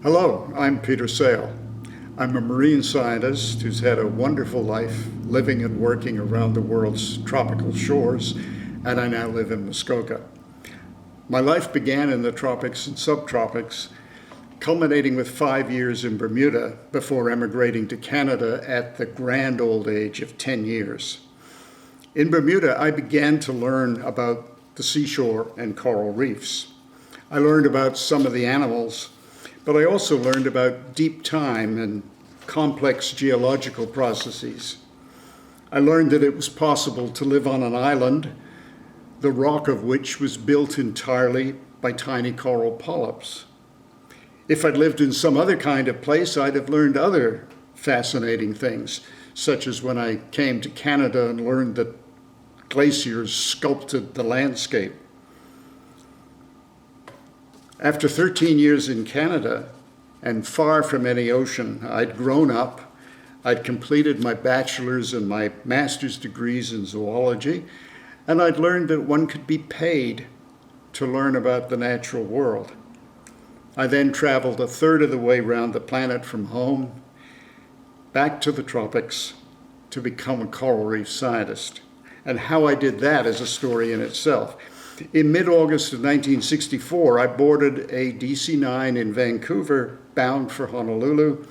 Hello, I'm Peter Sale. I'm a marine scientist who's had a wonderful life living and working around the world's tropical shores, and I now live in Muskoka. My life began in the tropics and subtropics, culminating with 5 years in Bermuda before emigrating to Canada at the grand old age of 10 years. In Bermuda, I began to learn about the seashore and coral reefs. I learned about some of the animals, but I also learned about deep time and complex geological processes. I learned that it was possible to live on an island, the rock of which was built entirely by tiny coral polyps. If I'd lived in some other kind of place, I'd have learned other fascinating things, such as when I came to Canada and learned that glaciers sculpted the landscape. After 13 years in Canada and far from any ocean, I'd grown up, I'd completed my bachelor's and my master's degrees in zoology, and I'd learned that one could be paid to learn about the natural world. I then traveled a third of the way around the planet from home, back to the tropics, to become a coral reef scientist. And how I did that is a story in itself. In mid-August of 1964, I boarded a DC-9 in Vancouver, bound for Honolulu,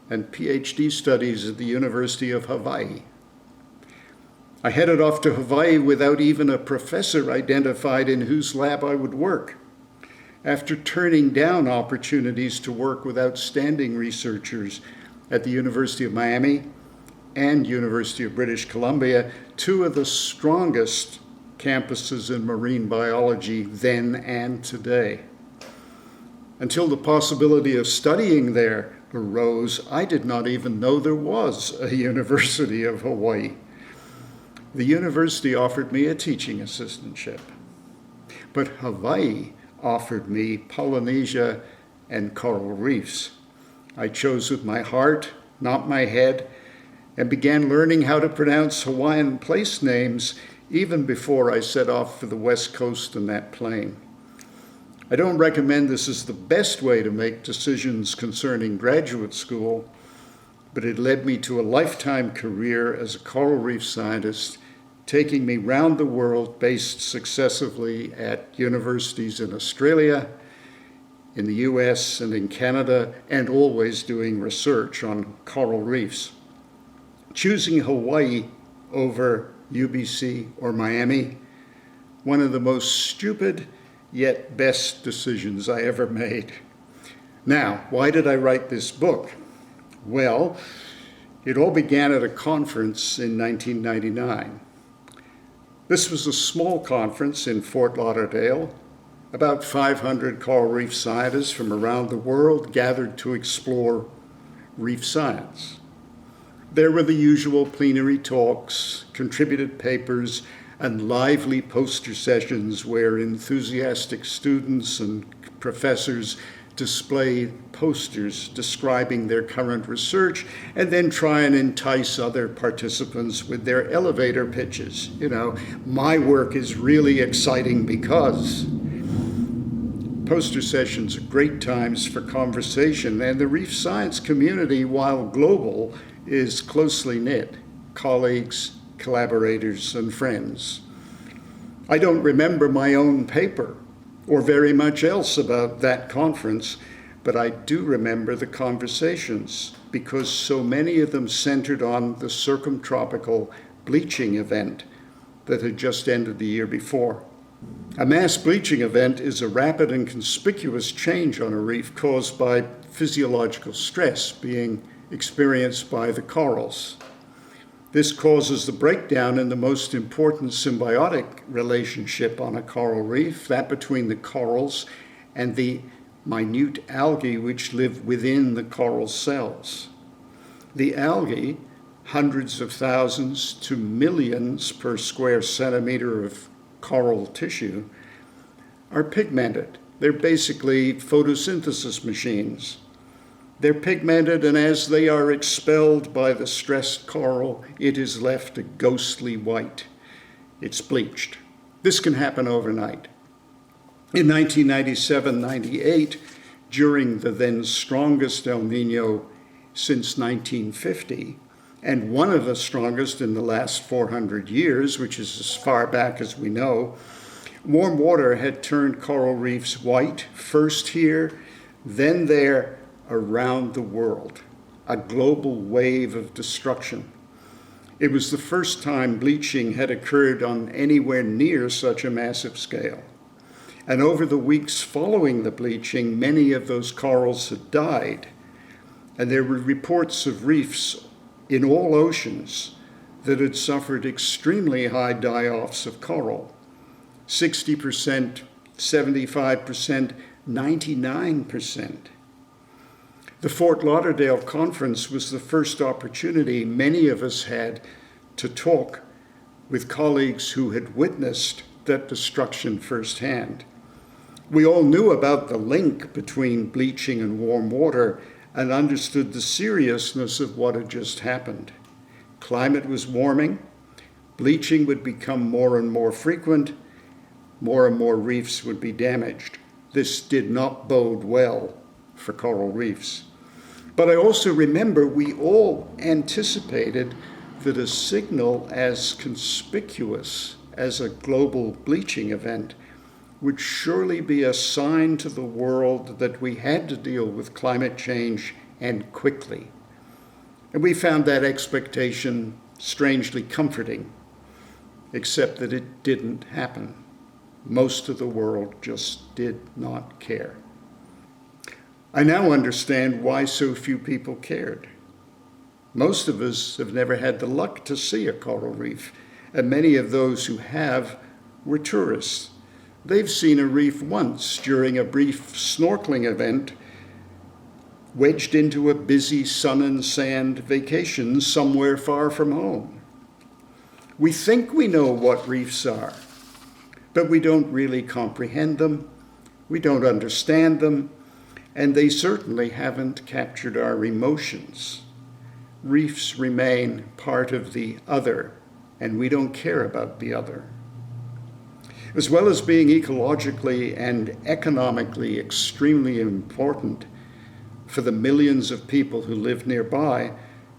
and PhD studies at the University of Hawaii. I headed off to Hawaii without even a professor identified in whose lab I would work. After turning down opportunities to work with outstanding researchers at the University of Miami and University of British Columbia, two of the strongest campuses in marine biology then and today. Until the possibility of studying there arose, I did not even know there was a University of Hawaii. The university offered me a teaching assistantship, but Hawaii offered me Polynesia and coral reefs. I chose with my heart, not my head, and began learning how to pronounce Hawaiian place names even before I set off for the West Coast in that plane. I don't recommend this as the best way to make decisions concerning graduate school, but it led me to a lifetime career as a coral reef scientist, taking me round the world, based successively at universities in Australia, in the US, and in Canada, and always doing research on coral reefs. Choosing Hawaii over UBC or Miami, one of the most stupid yet best decisions I ever made. Now, why did I write this book? Well, it all began at a conference in 1999. This was a small conference in Fort Lauderdale. About 500 coral reef scientists from around the world gathered to explore reef science. There were the usual plenary talks, contributed papers, and lively poster sessions where enthusiastic students and professors display posters describing their current research and then try and entice other participants with their elevator pitches. My work is really exciting because. Poster sessions are great times for conversation, and the reef science community, while global, is closely knit, colleagues, collaborators, and friends. I don't remember my own paper or very much else about that conference, but I do remember the conversations because so many of them centered on the circumtropical bleaching event that had just ended the year before. A mass bleaching event is a rapid and conspicuous change on a reef caused by physiological stress being experienced by the corals. This causes the breakdown in the most important symbiotic relationship on a coral reef, that between the corals and the minute algae which live within the coral cells. The algae, hundreds of thousands to millions per square centimeter of coral tissue, are pigmented. They're basically photosynthesis machines. They're pigmented, and as they are expelled by the stressed coral, it is left a ghostly white. It's bleached. This can happen overnight. In 1997-98, during the then strongest El Nino since 1950, and one of the strongest in the last 400 years, which is as far back as we know, warm water had turned coral reefs white, first here, then there, around the world, a global wave of destruction. It was the first time bleaching had occurred on anywhere near such a massive scale. And over the weeks following the bleaching, many of those corals had died. And there were reports of reefs in all oceans that had suffered extremely high die-offs of coral. 60%, 75%, 99%. The Fort Lauderdale conference was the first opportunity many of us had to talk with colleagues who had witnessed that destruction firsthand. We all knew about the link between bleaching and warm water and understood the seriousness of what had just happened. Climate was warming, bleaching would become more and more frequent, more and more reefs would be damaged. This did not bode well for coral reefs. But I also remember we all anticipated that a signal as conspicuous as a global bleaching event would surely be a sign to the world that we had to deal with climate change, and quickly. And we found that expectation strangely comforting, except that it didn't happen. Most of the world just did not care. I now understand why so few people cared. Most of us have never had the luck to see a coral reef, and many of those who have were tourists. They've seen a reef once during a brief snorkeling event, wedged into a busy sun and sand vacation somewhere far from home. We think we know what reefs are, but we don't really comprehend them, we don't understand them, and they certainly haven't captured our emotions. Reefs remain part of the other, and we don't care about the other. As well as being ecologically and economically extremely important for the millions of people who live nearby,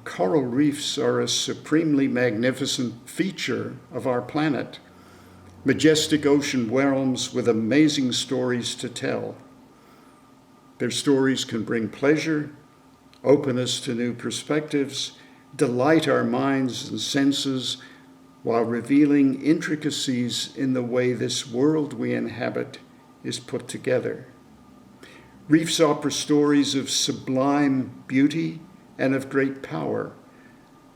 coral reefs are a supremely magnificent feature of our planet. Majestic ocean realms with amazing stories to tell. Their stories can bring pleasure, open us to new perspectives, delight our minds and senses, while revealing intricacies in the way this world we inhabit is put together. Reefs offer stories of sublime beauty and of great power,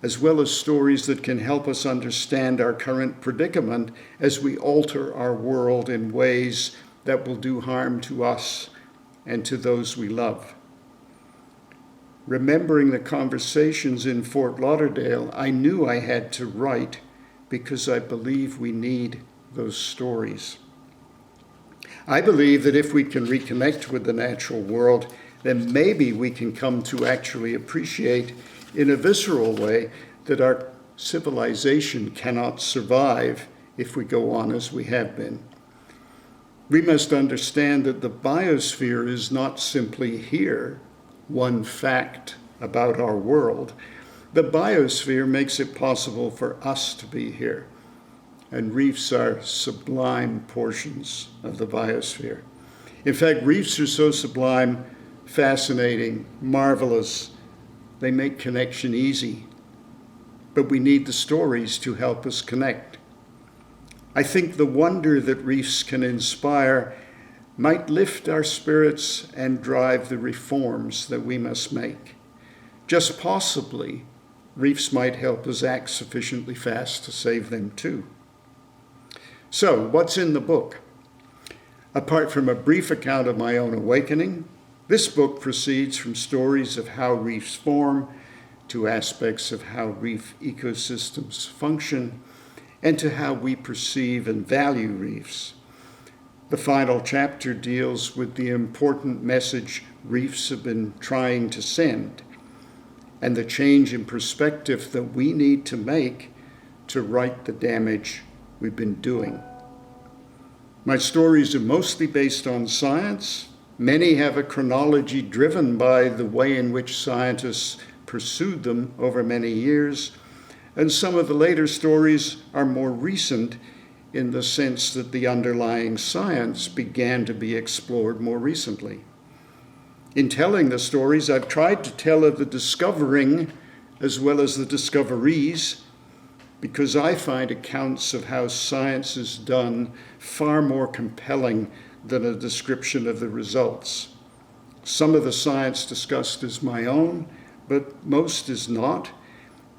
as well as stories that can help us understand our current predicament as we alter our world in ways that will do harm to us and to those we love. Remembering the conversations in Fort Lauderdale, I knew I had to write because I believe we need those stories. I believe that if we can reconnect with the natural world, then maybe we can come to actually appreciate in a visceral way that our civilization cannot survive if we go on as we have been. We must understand that the biosphere is not simply here, one fact about our world. The biosphere makes it possible for us to be here, and reefs are sublime portions of the biosphere. In fact, reefs are so sublime, fascinating, marvelous, they make connection easy. But we need the stories to help us connect. I think the wonder that reefs can inspire might lift our spirits and drive the reforms that we must make. Just possibly, reefs might help us act sufficiently fast to save them too. So, what's in the book? Apart from a brief account of my own awakening, this book proceeds from stories of how reefs form, to aspects of how reef ecosystems function, and to how we perceive and value reefs. The final chapter deals with the important message reefs have been trying to send, and the change in perspective that we need to make to right the damage we've been doing. My stories are mostly based on science, Many have a chronology driven by the way in which scientists pursued them over many years, and some of the later stories are more recent in the sense that the underlying science began to be explored more recently. In telling the stories, I've tried to tell of the discovering as well as the discoveries, because I find accounts of how science is done far more compelling than a description of the results. Some of the science discussed is my own, but most is not,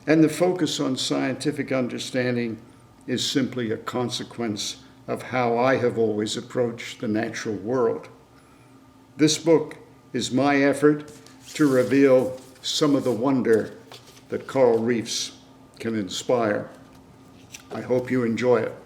and the focus on scientific understanding is simply a consequence of how I have always approached the natural world. This book is my effort to reveal some of the wonder that coral reefs can inspire. I hope you enjoy it.